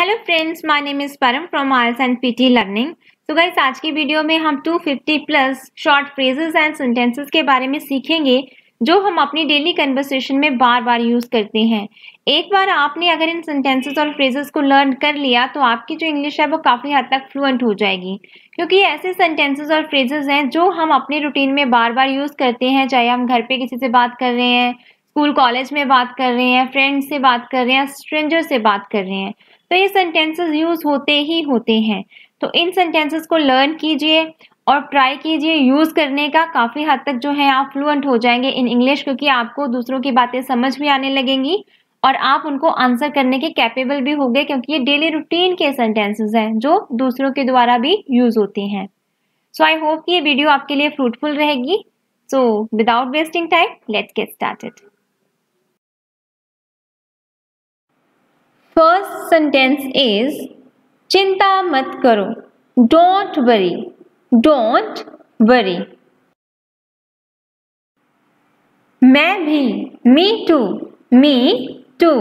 Hello friends, my name is Param from IELTS and PTE learning. तो guys, आज की video में हम 250 plus short phrases and sentences के बारे में सीखेंगे जो हम अपनी डेली कन्वर्सेशन में बार बार यूज करते हैं। एक बार आपने अगर इन सेंटेंसेस और फ्रेजेस को लर्न कर लिया तो आपकी जो इंग्लिश है वो काफी हद तक फ्लुएंट हो जाएगी, क्योंकि ये ऐसे सेंटेंसेस और फ्रेजेस हैं जो हम अपने रूटीन में बार बार यूज करते हैं, चाहे हम घर पे किसी से बात कर रहे हैं, स्कूल कॉलेज में बात कर रहे हैं, फ्रेंड से बात कर रहे हैं, स्ट्रेंजर से बात कर रहे हैं। तो ये सेंटेंसेस यूज होते ही होते हैं। तो इन सेंटेंसेस को लर्न कीजिए और ट्राई कीजिए यूज करने का। काफी हद तक जो है आप फ्लुएंट हो जाएंगे इन इंग्लिश, क्योंकि आपको दूसरों की बातें समझ भी आने लगेंगी और आप उनको आंसर करने के कैपेबल भी होंगे, क्योंकि ये डेली रूटीन के सेंटेंसेस हैं जो दूसरों के द्वारा भी यूज होते हैं। सो आई होप कि ये वीडियो आपके लिए फ्रूटफुल रहेगी। So without wasting time, let's get started. First sentence is चिंता मत करो, डोंट वरी, डोंट वरी। मैं भी, मी टू, मी टू।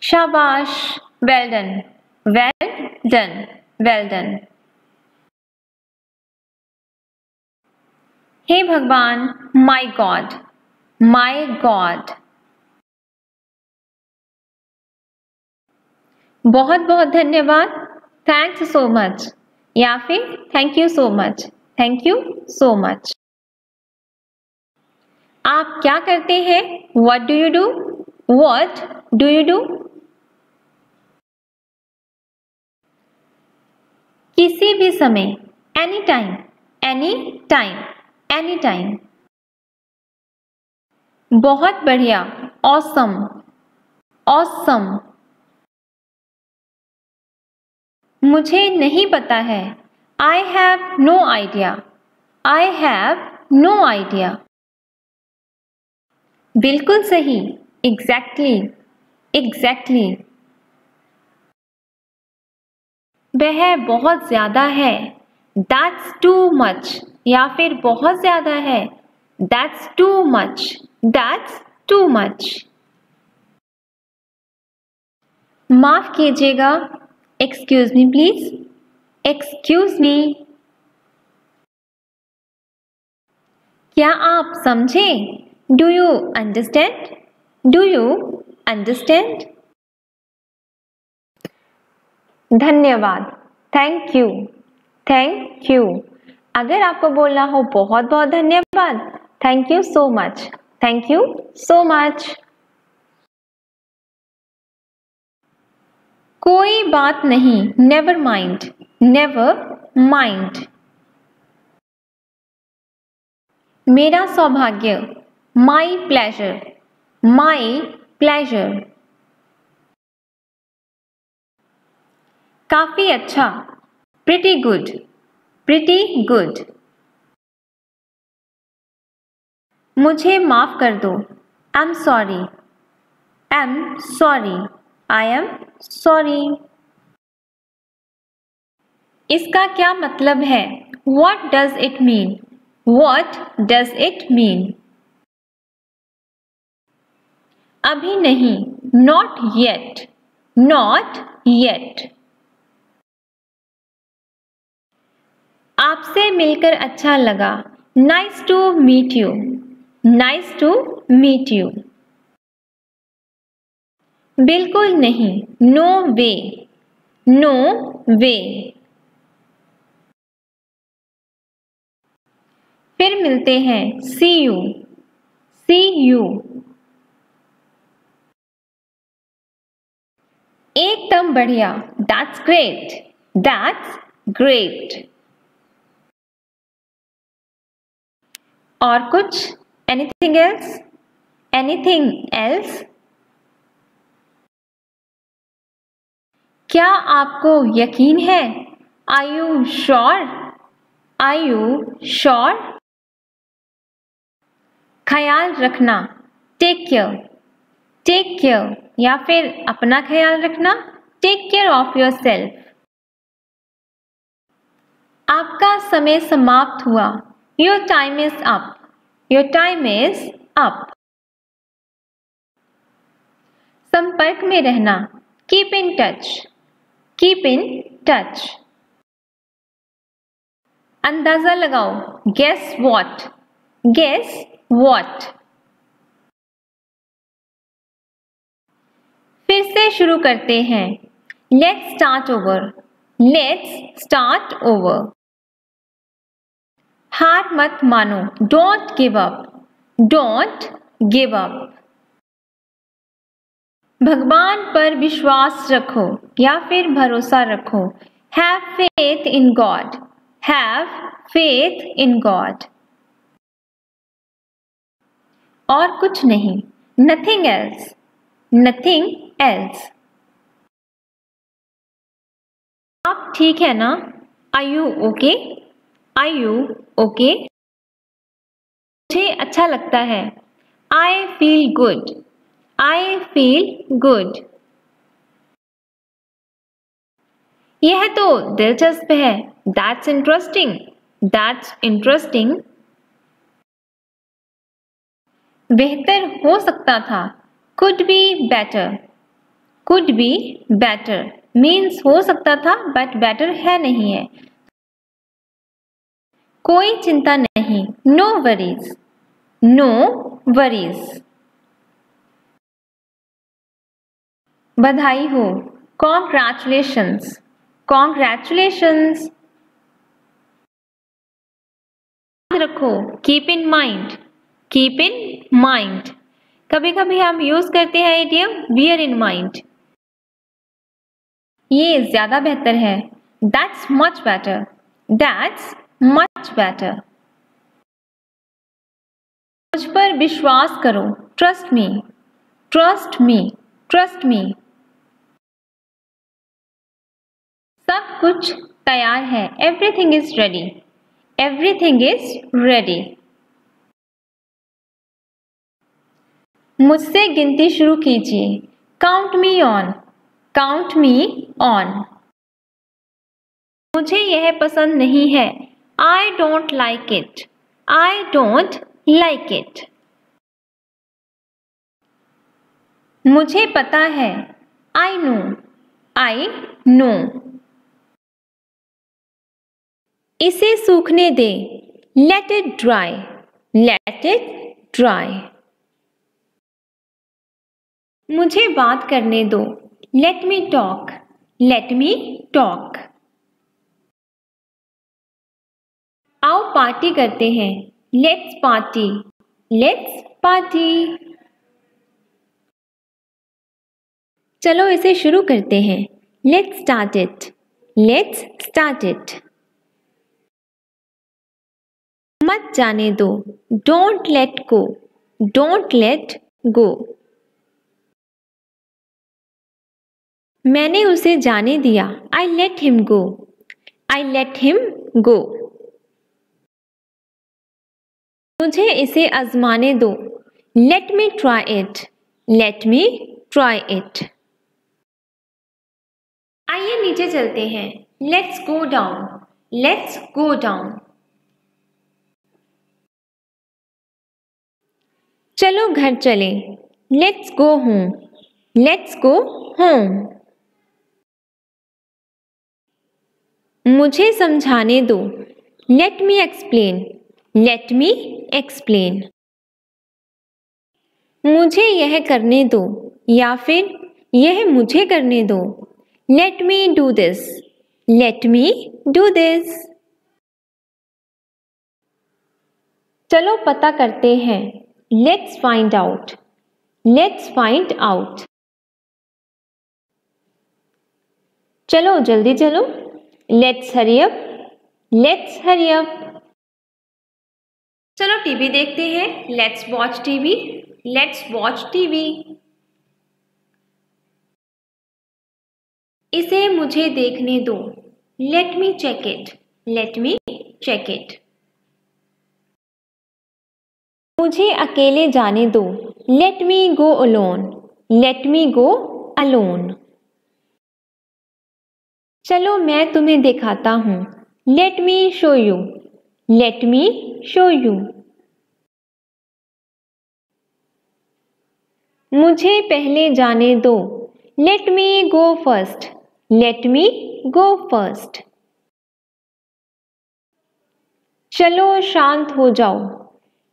शाबाश, well done, well done, well done. हे भगवान, माय गॉड, माय गॉड। बहुत बहुत धन्यवाद, थैंक्स सो मच, या फिर thank you so much, thank you so much. आप क्या करते हैं? What do you do, what do you do. किसी भी समय, any time, any time, any time. बहुत बढ़िया, ऑसम, ऑसम। मुझे नहीं पता है, I have no idea, I have no idea. बिल्कुल सही, एग्जैक्टली, एग्जैक्टली। वह बहुत ज्यादा है, दैट्स टू मच, या फिर बहुत ज्यादा है, that's too much, that's too much. माफ कीजिएगा, excuse me please, excuse me. क्या आप समझे? Do you understand, do you understand. धन्यवाद, थैंक यू, थैंक यू। अगर आपको बोलना हो बहुत बहुत धन्यवाद, thank you so much, thank you so much. कोई बात नहीं, नेवर माइंड, नेवर माइंड। मेरा सौभाग्य, माई प्लेजर, माई प्लेजर। काफी अच्छा, प्रिटी गुड, प्रिटी गुड। मुझे माफ कर दो, I am sorry, I am sorry, I am sorry. इसका क्या मतलब है? What does it mean? What does it mean? अभी नहीं, not yet, not yet। आपसे मिलकर अच्छा लगा, nice to meet you, nice to meet you। बिल्कुल नहीं, no way, no way। फिर मिलते हैं, see you, see you। एकदम बढ़िया, that's great, that's great। और कुछ? anything else, anything else। क्या आपको यकीन है? Are you sure? Are you sure? ख्याल रखना, टेक केयर, टेक केयर, या फिर अपना ख्याल रखना, take care of yourself. आपका समय समाप्त हुआ, your time is up, your time is up. संपर्क में रहना, keep in touch, keep in touch. अंदाजा लगाओ, गेस वॉट, गेस वॉट। फिर से शुरू करते हैं, let's start over, let's start over. हार मत मानो, don't give up, don't give up. भगवान पर विश्वास रखो या फिर भरोसा रखो, have faith in God, have faith in God. और कुछ नहीं, नथिंग एल्स, नथिंग एल्स। आप ठीक है ना? Are you okay? Are you okay? मुझे अच्छा लगता है, I feel good, I feel good. यह तो दिलचस्प है, दैट्स इंटरेस्टिंग, दैट्स इंटरेस्टिंग। बेहतर हो सकता था, could be better, could be better means हो सकता था बट बेटर है नहीं है। कोई चिंता नहीं, नो वरीज, नो वरीज। बधाई हो, कॉन्ग्रेचुलेशंस, कॉन्ग्रेचुलेशंस। याद रखो, keep in mind, keep in mind. कभी कभी हम यूज करते हैं इडियम बियर इन माइंड। ये ज्यादा बेहतर है, that's much better, that's much better. मुझ पर विश्वास करो, trust me, trust me, trust me. सब कुछ तैयार है, everything is ready, everything is ready. मुझसे गिनती शुरू कीजिए, count me on, count me on. मुझे यह पसंद नहीं है, I don't like it, I don't like it. मुझे पता है, आई नो, आई नो। इसे सूखने दे, let it dry, let it dry. मुझे बात करने दो, let me talk, let me talk. आओ पार्टी करते हैं, लेट्स पार्टी, लेट्स पार्टी। चलो इसे शुरू करते हैं, let's start it, let's start it. मत जाने दो, don't let go, don't let go. मैंने उसे जाने दिया, I let him go, I let him go. मुझे इसे आजमाने दो, let me try it, let me try it. आइए नीचे चलते हैं, let's go down, let's go down. चलो घर चले, let's go home, let's go home. मुझे समझाने दो, लेट मी एक्सप्लेन, लेट मी एक्सप्लेन। मुझे यह करने दो या फिर यह मुझे करने दो, let me do this, let me do this. चलो पता करते हैं, let's find out, let's find out. चलो जल्दी चलो, let's hurry up, let's hurry up. चलो टीवी देखते हैं, let's watch TV, let's watch TV. इसे मुझे देखने दो, let me check it, let me check it. मुझे अकेले जाने दो, let me go alone, let me go alone. चलो मैं तुम्हें दिखाता हूँ, let me show you, let me show you. मुझे पहले जाने दो। लेट मी गो फर्स्ट। लेट मी गो फर्स्ट। चलो शांत हो जाओ।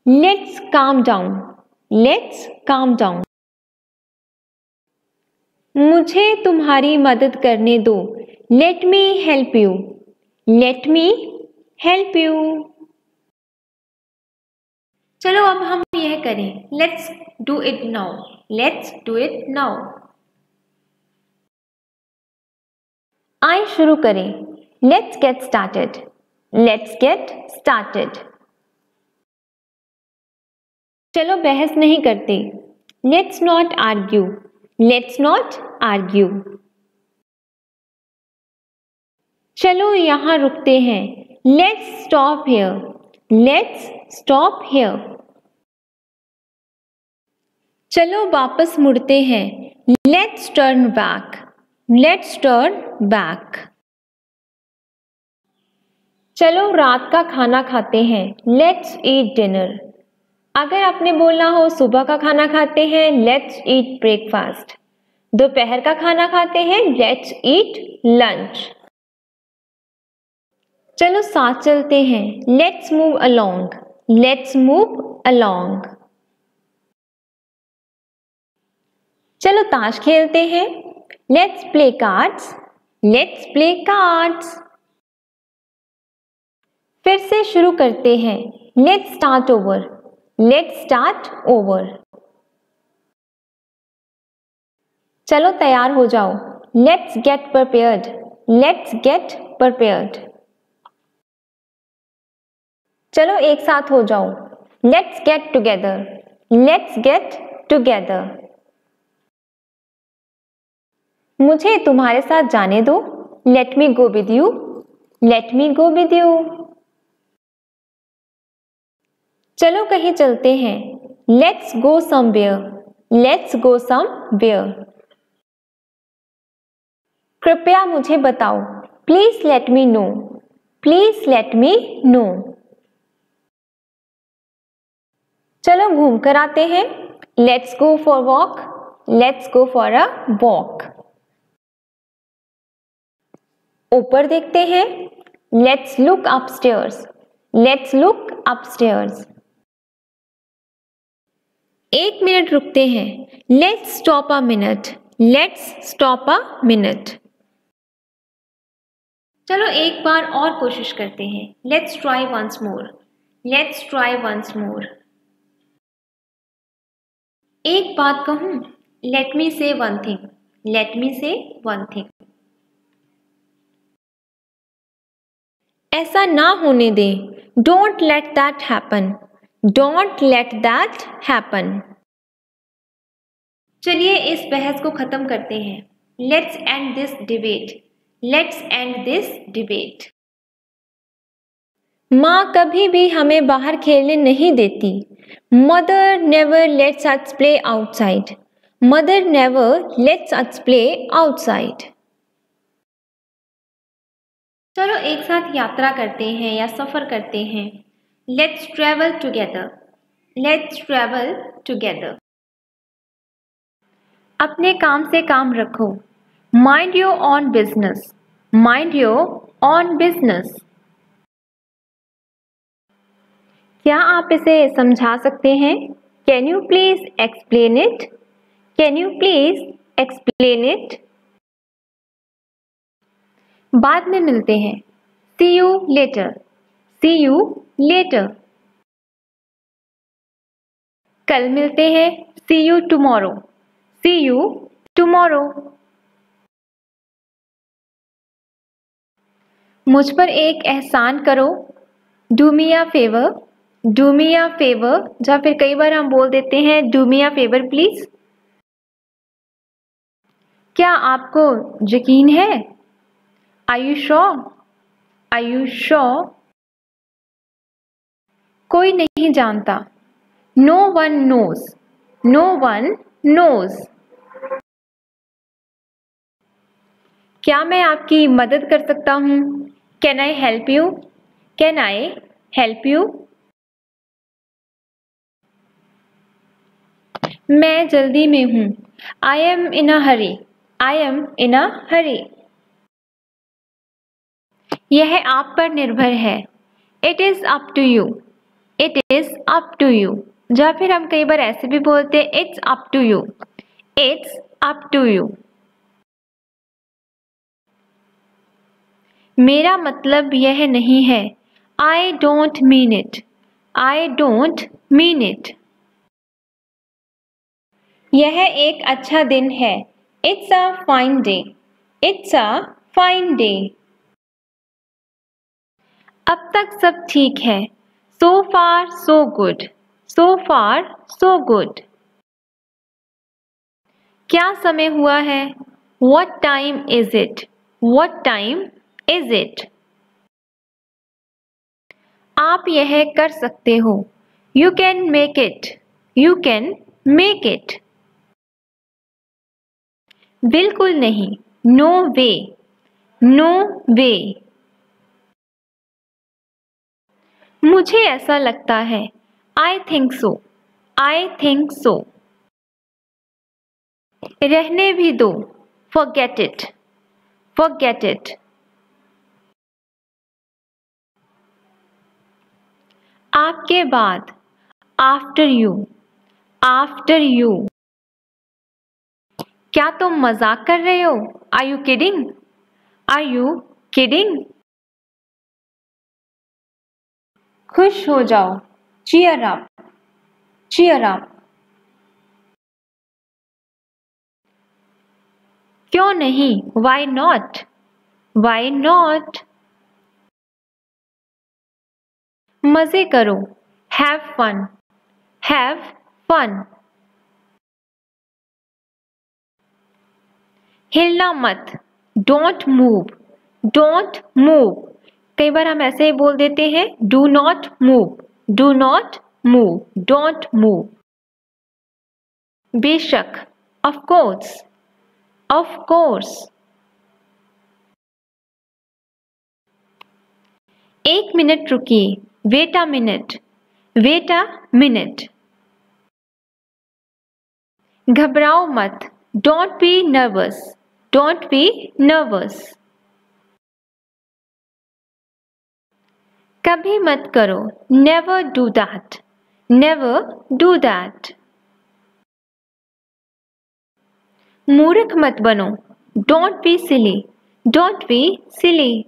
Let's calm down. Let's calm down. मुझे तुम्हारी मदद करने दो। Let me help you. Let me help you. चलो अब हम यह करें। Let's do it now. Let's do it now. आइए शुरू करें। Let's get started. Let's get started. चलो बहस नहीं करते। Let's not argue. Let's not argue. चलो यहां रुकते हैं। Let's stop here. Let's stop here. चलो वापस मुड़ते हैं। Let's turn back. Let's turn back. चलो रात का खाना खाते हैं। Let's eat dinner. अगर आपने बोलना हो सुबह का खाना खाते हैं, लेट्स ईट ब्रेकफास्ट। दोपहर का खाना खाते हैं, लेट्स ईट लंच। चलो साथ चलते हैं। Let's move along. Let's move along. चलो ताश खेलते हैं। Let's play cards. Let's play cards. फिर से शुरू करते हैं। Let's start over. Let's start over. चलो तैयार हो जाओ। Let's get prepared. Let's get prepared. चलो एक साथ हो जाओ। Let's get together. Let's get together. मुझे तुम्हारे साथ जाने दो। Let me go with you. Late me go with you. चलो कहीं चलते हैं। Let's go somewhere. Let's go somewhere. कृपया मुझे बताओ। Please let me know. Please let me know. चलो घूम कर आते हैं। Let's go for walk. Let's go for a walk. ऊपर देखते हैं। Let's look upstairs. Let's look upstairs. 1 minute रुकते हैं। Let's stop a minute. Let's stop a minute. चलो एक बार और कोशिश करते हैं। Let's try once more. Let's try once more. एक बात कहूं। लेट मी से वन थिंग। लेट मी से वन थिंग। ऐसा ना होने दे। Don't let that happen. Don't let that happen. चलिए इस बहस को खत्म करते हैं। Let's end this debate. Let's end this debate. माँ कभी भी हमें बाहर खेलने नहीं देती। Mother never lets us play outside. Mother never lets us play outside. चलो एक साथ यात्रा करते हैं या सफर करते हैं। Let's travel together. Let's travel together. अपने काम से काम रखो। Mind your own business. Mind your own business. क्या आप इसे समझा सकते हैं? Can you please explain it? Can you please explain it? बाद में मिलते हैं। See you later. See you later. कल मिलते हैं। See you tomorrow. See you tomorrow. मुझ पर एक एहसान करो। Do me a favour. Do me a favour. या फिर कई बार हम बोल देते हैं do me a favour please. क्या आपको यकीन है? Are you sure? Are you sure? कोई नहीं जानता। No one knows. No one knows. क्या मैं आपकी मदद कर सकता हूँ? Can I help you? Can I help you? मैं जल्दी में हूँ। I am in a hurry. I am in a hurry. यह आप पर निर्भर है। It is up to you. It is up to you. या फिर हम कई बार ऐसे भी बोलते हैं It's up to you. It's up to you. मेरा मतलब यह नहीं है। I don't mean it. I don't mean it. यह एक अच्छा दिन है। It's a fine day. It's a fine day. अब तक सब ठीक है। So far so good. So far so good. क्या समय हुआ है? What time is it? What time is it? आप यह कर सकते हो। You can make it. You can make it. बिल्कुल नहीं। No way. No way. मुझे ऐसा लगता है। I think so. I think so. रहने भी दो। Forget it. Forget it. आपके बाद। After you. After you. क्या तुम मजाक कर रहे हो? Are you kidding? Are you kidding? खुश हो जाओ। Cheer up. Cheer up. क्यों नहीं? Why not? Why not? मजे करो। Have fun. Have fun. हिलना मत। Don't move. Don't move. कई बार हम ऐसे ही बोल देते हैं Do not move. Do not move. Don't move. बेशक। Of course. Of course. एक मिनट रुकिए। Wait a minute. Wait a minute. घबराओ मत। Don't be nervous. Don't be nervous. कभी मत करो। Never do that. Never do that. मूर्ख मत बनो। Don't be silly. Don't be silly.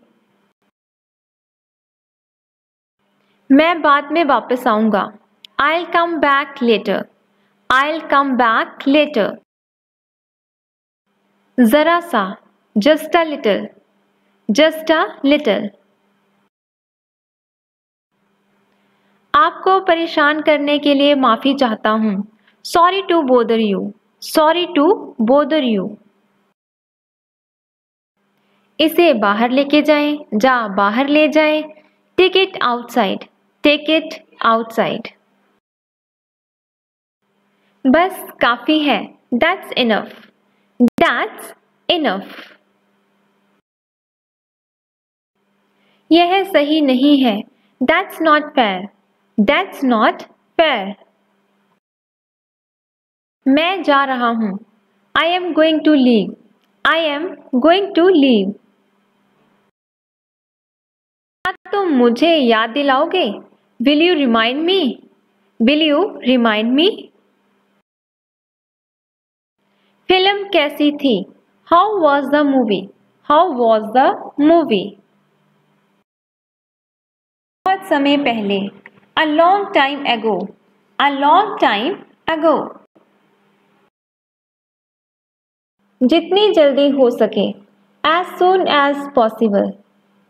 मैं बाद में वापस आऊंगा। I'll come back later. I'll come back later. जरा सा। Just a little. Just a little. आपको परेशान करने के लिए माफी चाहता हूँ। Sorry to bother you. Sorry to bother you. इसे बाहर लेके जाएं। जा बाहर ले जाएं। Take it outside. Take it outside. बस काफी है। That's enough. That's enough. यह सही नहीं है। That's not fair. That's not fair. मैं जा रहा हूँ। I am going to leave. I am going to leave. क्या तुम मुझे याद दिलाओगे? Will you remind me? Will you remind me? Film कैसी थी? How was the movie? How was the movie? बहुत समय पहले। A long time ago. A long time ago. जितनी जल्दी हो सके। As soon as possible.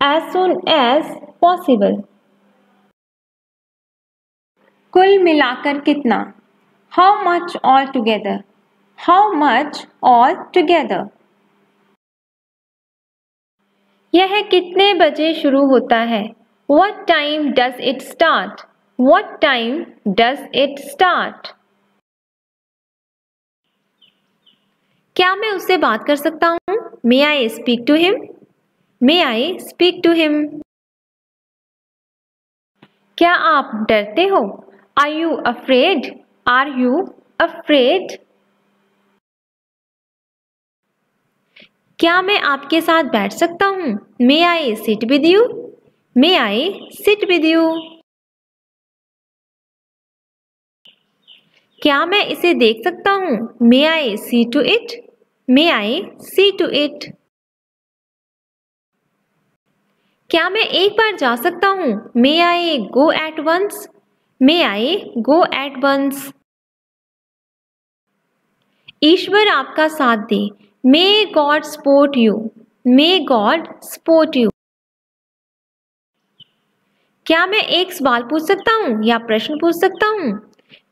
As soon as possible. कुल मिलाकर कितना? How much altogether? How much altogether? यह कितने बजे शुरू होता है? What time does it start? What time does it start? क्या मैं उससे बात कर सकता हूँ? May I speak to him? May I speak to him? क्या आप डरते हो? Are you afraid? Are you afraid? क्या मैं आपके साथ बैठ सकता हूँ? May I sit with you? May I sit with you? क्या मैं इसे देख सकता हूँ? May I see to it? May I see to it? क्या मैं एक बार जा सकता हूँ? May I go at once? May I go at once? ईश्वर आपका साथ दे। May God support you. May God support you. क्या मैं एक सवाल पूछ सकता हूँ या प्रश्न पूछ सकता हूँ?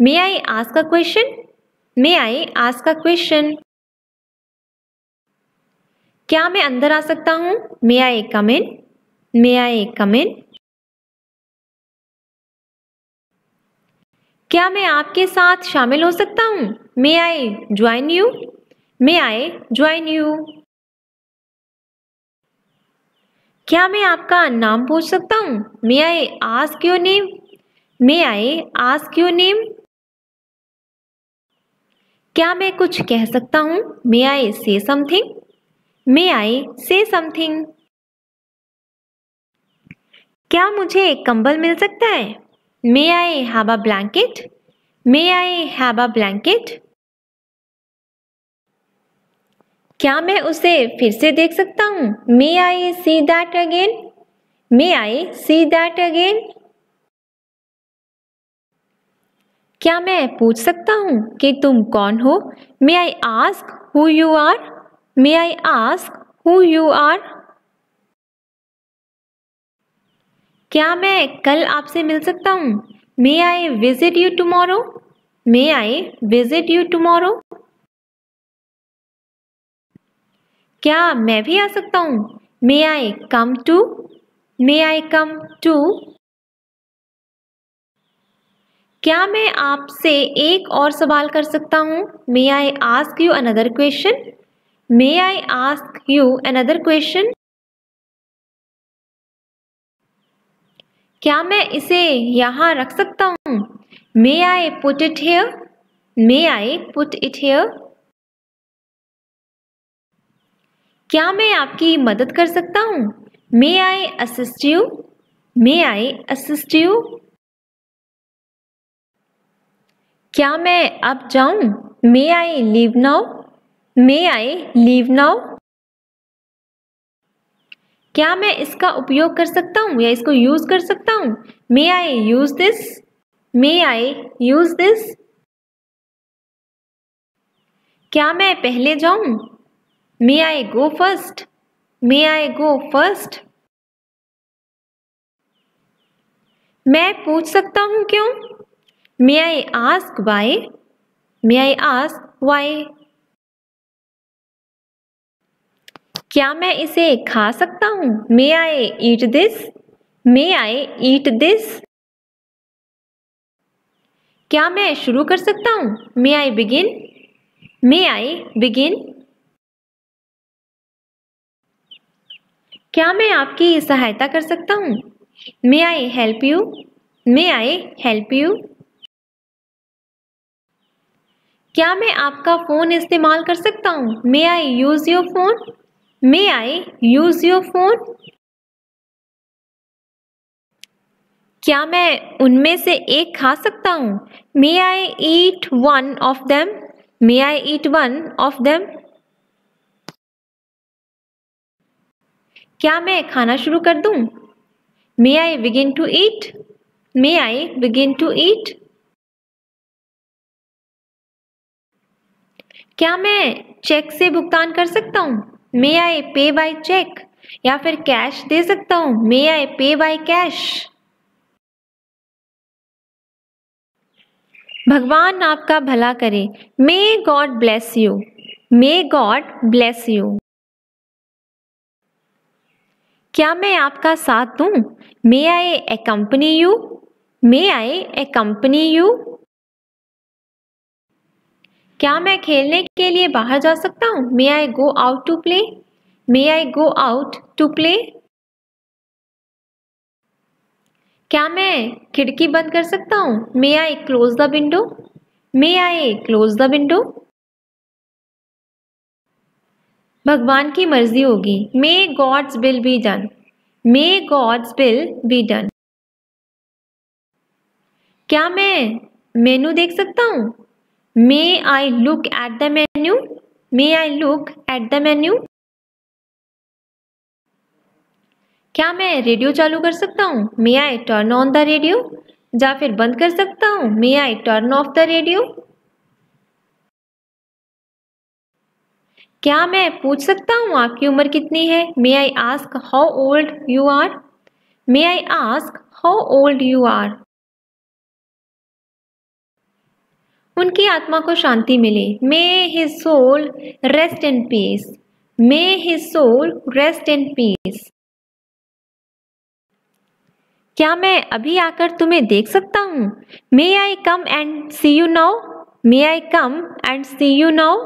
May I ask a question? May I ask a question? क्या मैं अंदर आ सकता हूँ? May I come in? May I come in? क्या मैं आपके साथ शामिल हो सकता हूँ? May I join you? May I join you? क्या मैं आपका नाम पूछ सकता हूँ? May I ask your name? May I ask your name? क्या मैं कुछ कह सकता हूँ? May I say something? May I say something? क्या मुझे कंबल मिल सकता है? May I have a blanket? May I have a blanket? क्या मैं उसे फिर से देख सकता हूँ? May I see that again? May I see that again? क्या मैं पूछ सकता हूँ कि तुम कौन हो? May I ask who you are? May I ask who you are? क्या मैं कल आपसे मिल सकता हूँ? May I visit you tomorrow? May I visit you tomorrow? क्या मैं भी आ सकता हूँ? May I come too? May I come too? क्या मैं आपसे एक और सवाल कर सकता हूँ? May I ask you another question? May I ask you another question? क्या मैं इसे यहाँ रख सकता हूँ? May I put it here? May I put it here? क्या मैं आपकी मदद कर सकता हूँ? May I assist you? May I assist you? क्या मैं अब जाऊँ? May I leave now? May I leave now? क्या मैं इसका उपयोग कर सकता हूँ या इसको यूज कर सकता हूँ? May I use this? May I use this? क्या मैं पहले जाऊँ? May I go first? May I go first? मैं पूछ सकता हूँ क्यों? May I ask why? May I ask why? क्या मैं इसे खा सकता हूँ? May I eat this? May I eat this? क्या मैं शुरू कर सकता हूँ? May I begin? May I begin? क्या मैं आपकी सहायता कर सकता हूँ? May I help you? May I help you? क्या मैं आपका फोन इस्तेमाल कर सकता हूँ? May I use your phone? May I use your phone? क्या मैं उनमें से एक खा सकता हूँ? May I eat one of them? May I eat one of them? क्या मैं खाना शुरू कर दूँ? May I begin to eat? May I begin to eat? क्या मैं चेक से भुगतान कर सकता हूँ? May I pay by check? या फिर कैश दे सकता हूँ? May I pay by cash? भगवान आपका भला करे। May God bless you. May God bless you. क्या मैं आपका साथ दूँ? May I accompany you? May I accompany you? क्या मैं खेलने के लिए बाहर जा सकता हूँ? May I go out to play? May I go out to play? क्या मैं खिड़की बंद कर सकता हूँ? May I close the window? May I close the window? भगवान की मर्जी होगी। May god's will be done. May god's will be done. क्या मैं मेनू देख सकता हूँ? May I look at the menu? May I look at the menu? क्या मैं रेडियो चालू कर सकता हूँ? May I turn on the radio? या फिर बंद कर सकता हूँ? May I turn off the radio? क्या मैं पूछ सकता हूँ आपकी उम्र कितनी है? May I ask how old you are? May I ask how old you are? उनकी आत्मा को शांति मिले। May his soul rest in peace. May his soul rest in peace. क्या मैं अभी आकर तुम्हें देख सकता हूँ? May I come and see you now? May I come and see you now?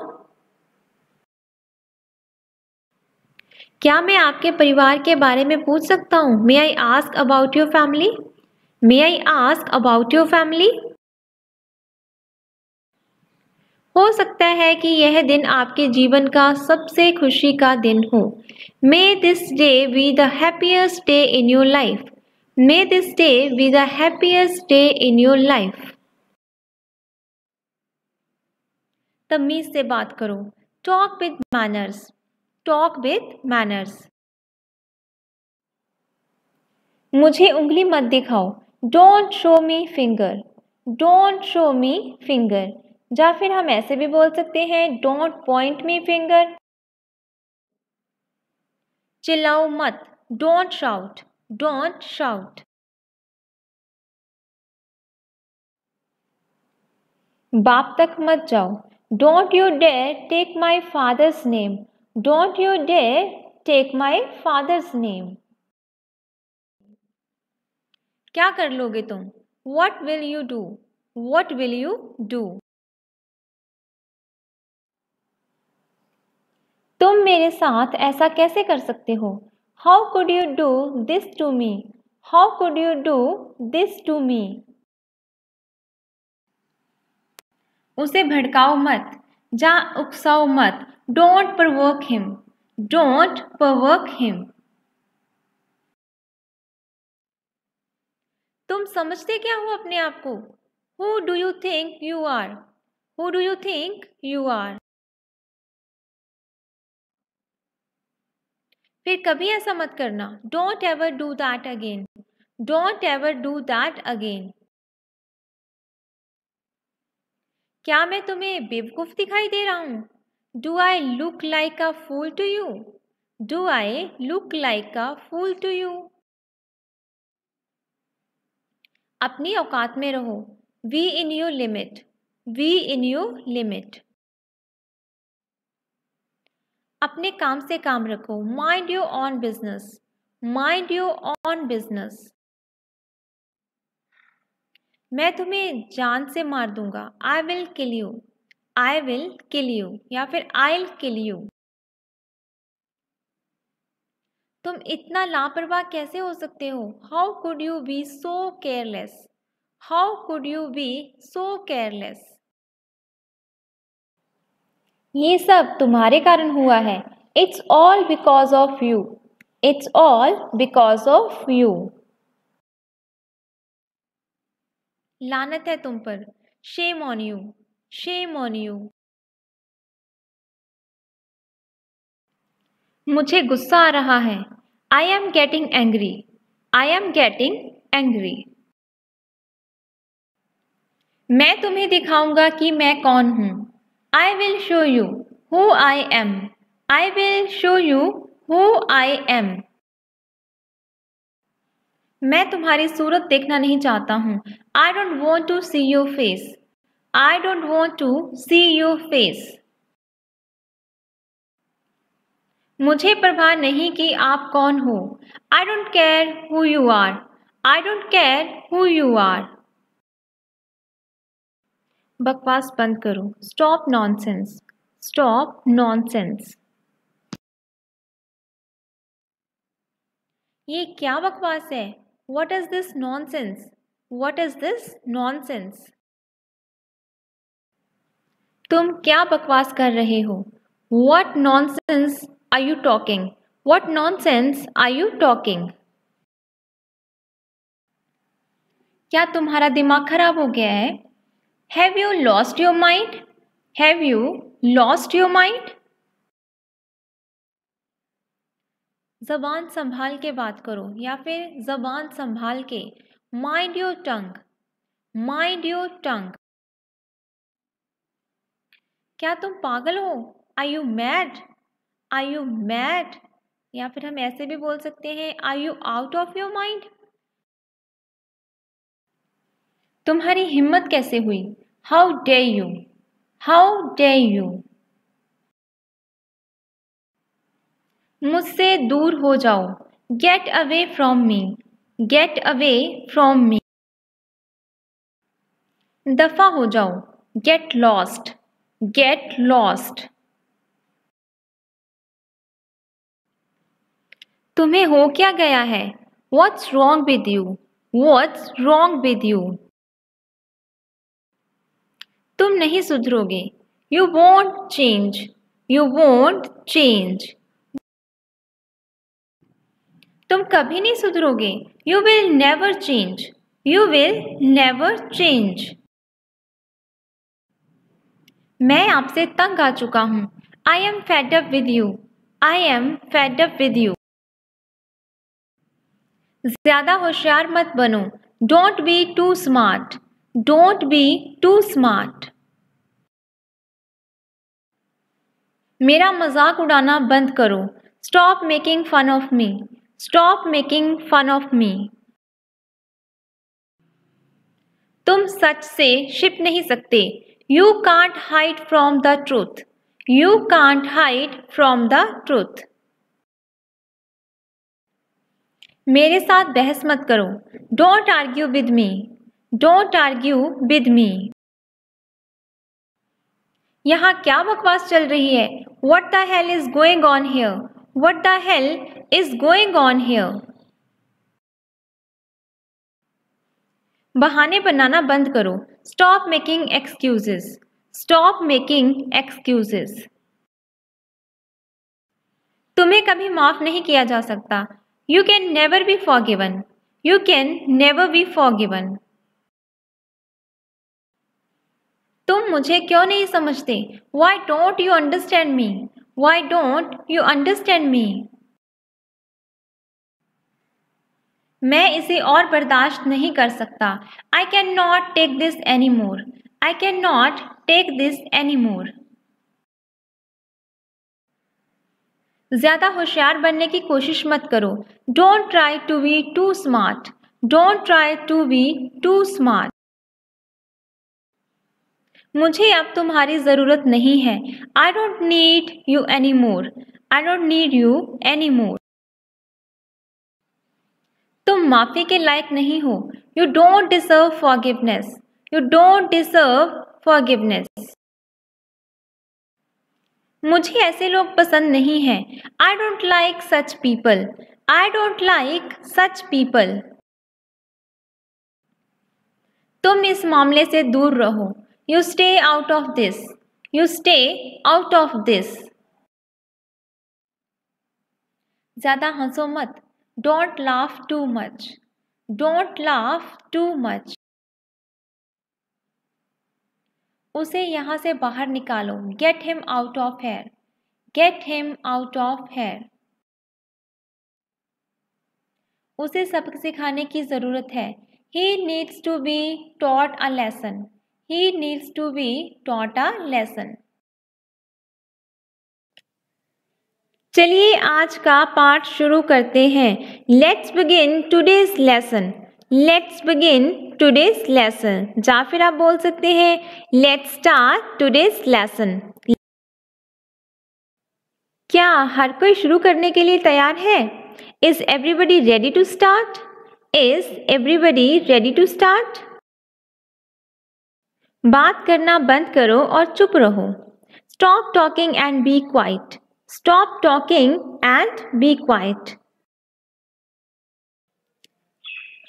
क्या मैं आपके परिवार के बारे में पूछ सकता हूँ? May I ask about your family? May I ask about your family? हो सकता है कि यह दिन आपके जीवन का सबसे खुशी का दिन हो। May this day be the happiest day in your life. May this day be the happiest day in your life. तमीज से बात करो। Talk with manners. Talk with manners. मुझे उंगली मत दिखाओ। Don't show me finger. Don't show me finger. या फिर हम ऐसे भी बोल सकते हैं डोंट पॉइंट मी फिंगर। चिल्लाओ मत। Don't shout. Don't shout. बाप तक मत जाओ। Don't you dare take my father's name. Don't you dare take my father's name. क्या कर लोगे तुम? What will you do? What will you do? तुम मेरे साथ ऐसा कैसे कर सकते हो? How could you do this to me? How could you do this to me? उसे भड़काओ मत। जा उकसाओ मत। Don't provoke him. Don't provoke him. तुम समझते क्या हो अपने आप को? Who do you think you are? Who do you think you are? फिर कभी ऐसा मत करना। Don't ever do that again. Don't ever do that again. क्या मैं तुम्हें बेवकूफ दिखाई दे रहा हूं? Do I look like a fool to you? Do I look like a fool to you? अपनी औकात में रहो। Be in your limit. Be in your limit. अपने काम से काम रखो। Mind your own business. Mind your own business. मैं तुम्हें जान से मार दूंगा। I will kill you. I will kill you या फिर आई विल किल यू। तुम इतना लापरवाह कैसे हो सकते हो? How could you be so careless? How could you be so careless? ये सब तुम्हारे कारण हुआ है। It's all because of you. It's all because of you. लानत है तुम पर। Shame on you. Shame on you. मुझे गुस्सा आ रहा है। I am getting angry. I am getting angry. मैं तुम्हें दिखाऊंगा कि मैं कौन हूं। I will show you who I am. I will show you who I am. मैं तुम्हारी सूरत देखना नहीं चाहता हूं। I don't want to see your face. I don't want to see your face. मुझे परवाह नहीं कि आप कौन हो। I don't care who you are. I don't care who you are. बकवास बंद करो। Stop nonsense. Stop nonsense. ये क्या बकवास है? What is this nonsense? What is this nonsense? तुम क्या बकवास कर रहे हो? What nonsense are you talking? What nonsense are you talking? क्या तुम्हारा दिमाग खराब हो गया है? Have you lost your mind? Have you lost your mind? जबान संभाल के बात करो या फिर जबान संभाल के। Mind your tongue. Mind your tongue. क्या तुम पागल हो? Are you mad? Are you mad? या फिर हम ऐसे भी बोल सकते हैं Are you out of your mind? तुम्हारी हिम्मत कैसे हुई? How dare you? How dare you? मुझसे दूर हो जाओ। Get away from me. Get away from me. दफा हो जाओ। Get lost. Get lost. तुम्हें हो क्या गया है? What's wrong with you? What's wrong with you? तुम नहीं सुधरोगे। You won't change. You won't change. तुम कभी नहीं सुधरोगे। You will never change. You will never change. मैं आपसे तंग आ चुका हूँ। I am fed up with you. I am fed up with you. ज्यादा होशियार मत बनो। Don't be too smart. Don't be too smart. मेरा मजाक उड़ाना बंद करो। Stop making fun of me. Stop making fun of me. तुम सच से छिप नहीं सकते। You can't hide from the truth. You can't hide from the truth. मेरे साथ बहस मत करो। Don't argue with me. Don't argue with me. यहाँ क्या बकवास चल रही है? What the hell is going on here? What the hell is going on here? बहाने बनाना बंद करो। Stop making excuses. Stop making excuses. तुम्हें कभी माफ नहीं किया जा सकता। You can never be forgiven. You can never be forgiven. तुम मुझे क्यों नहीं समझते? Why don't you understand me? Why don't you understand me? मैं इसे और बर्दाश्त नहीं कर सकता। I cannot take this anymore. I cannot take this anymore. ज्यादा होशियार बनने की कोशिश मत करो। Don't try to be too smart. Don't try to be too smart. मुझे अब तुम्हारी जरूरत नहीं है। I don't need you anymore. I don't need you anymore. तुम माफी के लायक नहीं हो। You don't deserve forgiveness. You don't deserve forgiveness. मुझे ऐसे लोग पसंद नहीं हैं। I don't like such people. I don't like such people. तुम इस मामले से दूर रहो। You stay out of this. You stay out of this. ज़्यादा हंसो मत। Don't laugh too much. Don't laugh too much. उसे यहाँ से बाहर निकालो। Get him out of here. Get him out of here. उसे सबक सिखाने की ज़रूरत है। He needs to be taught a lesson. He needs to be taught a lesson. चलिए आज का पाठ शुरू करते हैं। Let's begin today's lesson. Let's begin today's lesson. या फिर आप बोल सकते हैं Let's start today's lesson. क्या हर कोई शुरू करने के लिए तैयार है? Is everybody ready to start? Is everybody ready to start? बात करना बंद करो और चुप रहो। Stop talking and be quiet. Stop talking and be quiet.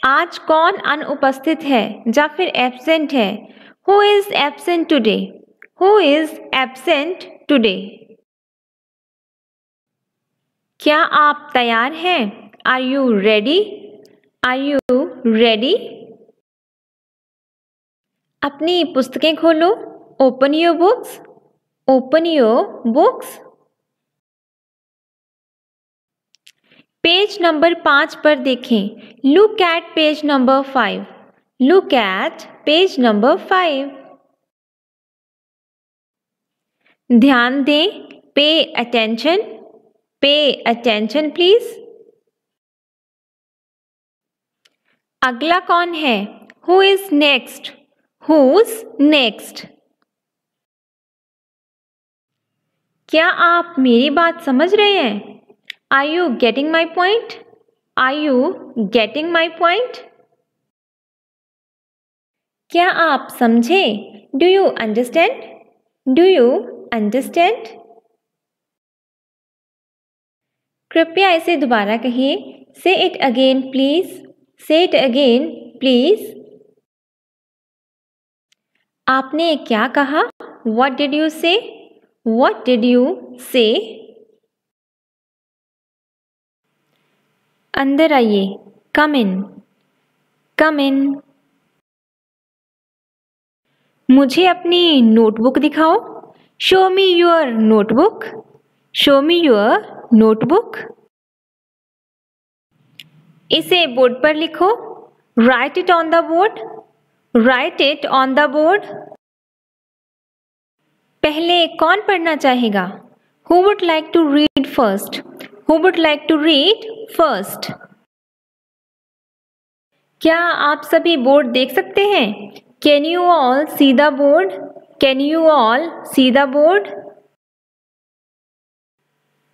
आज कौन अनुपस्थित है या फिर absent है? Who is absent today? Who is absent today? क्या आप तैयार हैं? Are you ready? Are you ready? अपनी पुस्तकें खोलो. Open your books. Open your books. Page number 5 पर देखें. Look at page number 5. Look at page number 5. ध्यान दें. Pay attention. Pay attention please. अगला कौन है? Who is next? Who's next? क्या आप मेरी बात समझ रहे हैं? Are you getting my point? Are you getting my point? क्या आप समझे? Do you understand? Do you understand? कृपया इसे दोबारा कहिए. Say it again please. Say it again please. आपने क्या कहा? What did you say? What did you say? अंदर आइए. Come in. Come in. मुझे अपनी नोटबुक दिखाओ. Show me your notebook. Show me your notebook. इसे बोर्ड पर लिखो. Write it on the board. Write it on the board. पहले कौन पढ़ना चाहेगा? Who would like to read first? Who would like to read first? क्या आप सभी बोर्ड देख सकते हैं? Can you all see the board? Can you all see the board?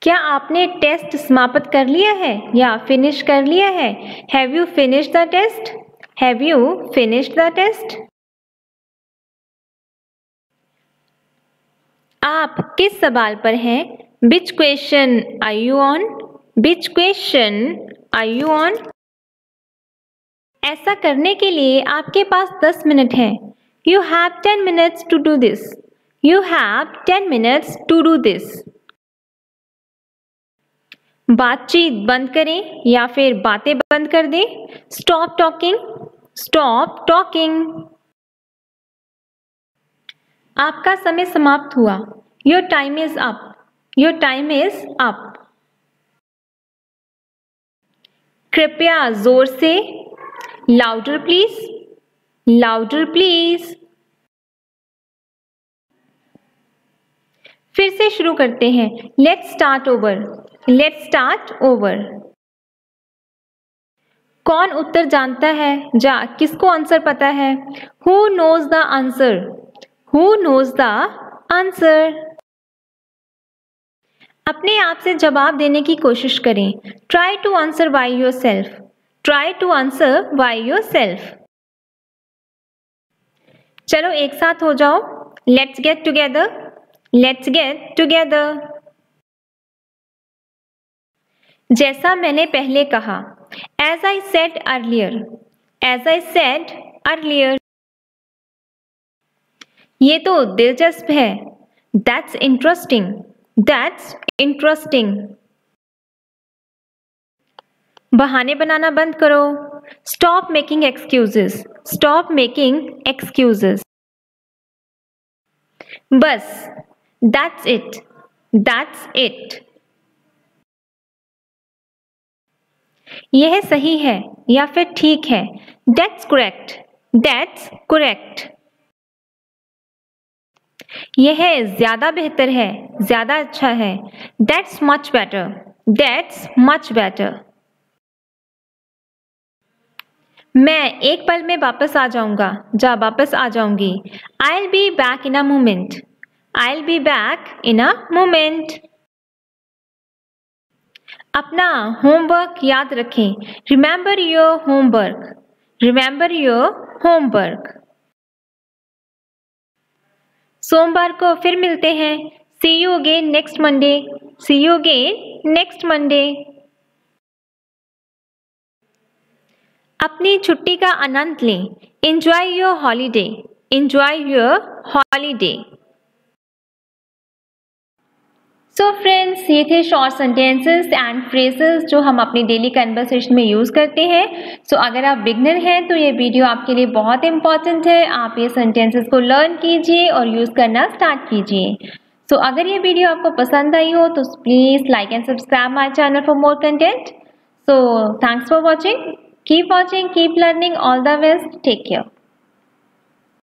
क्या आपने टेस्ट समाप्त कर लिया है या फिनिश कर लिया है? Have you finished the test? Have you finished the test? आप किस सवाल पर हैं? Which question are you on? Which question are you on? ऐसा करने के लिए आपके पास 10 मिनट हैं. You have 10 minutes to do this. You have 10 minutes to do this. बातचीत बंद करें या फिर बातें बंद कर दें. Stop talking. Stop talking. आपका समय समाप्त हुआ. Your time is up. Your time is up. कृपया जोर से. Louder please. Louder please. फिर से शुरू करते हैं. Let's start over. Let's start over. कौन उत्तर जानता है? जा किसको आंसर पता है? Who knows the answer? Who knows the answer? अपने आप से जवाब देने की कोशिश करें. Try to answer by yourself. Try to answer by yourself. चलो एक साथ हो जाओ. Let's get together. Let's get together. जैसा मैंने पहले कहा. As I said earlier. As I said earlier. ये तो दिलचस्प है. That's interesting. That's interesting. बहाने बनाना बंद करो. Stop making excuses. Stop making excuses. बस. That's it. That's it. यह सही है या फिर ठीक है. That's correct. That's correct. यह ज्यादा बेहतर है. ज्यादा अच्छा है. That's much better. That's much better. मैं एक पल में वापस आ जाऊंगा. जा वापस आ जाऊंगी. I'll be back in a moment. I'll be back in a moment. अपना होमवर्क याद रखें. Remember your homework. Remember your homework. सोमवार को फिर मिलते हैं. See you again next Monday. See you again next Monday. अपनी छुट्टी का आनंद लें. Enjoy your holiday. Enjoy your holiday. So friends, ये थे शॉर्ट सेंटेंसेस एंड फ्रेजेस जो हम अपनी डेली कन्वर्सेशन में यूज़ करते हैं। सो अगर आप बिगनर हैं तो ये वीडियो आपके लिए बहुत इंपॉर्टेंट है। आप ये सेंटेंसेस को लर्न कीजिए और यूज़ करना स्टार्ट कीजिए। सो अगर ये वीडियो आपको पसंद आई हो तो please like and subscribe my channel for more content. So thanks for watching, keep learning, all the best, take care.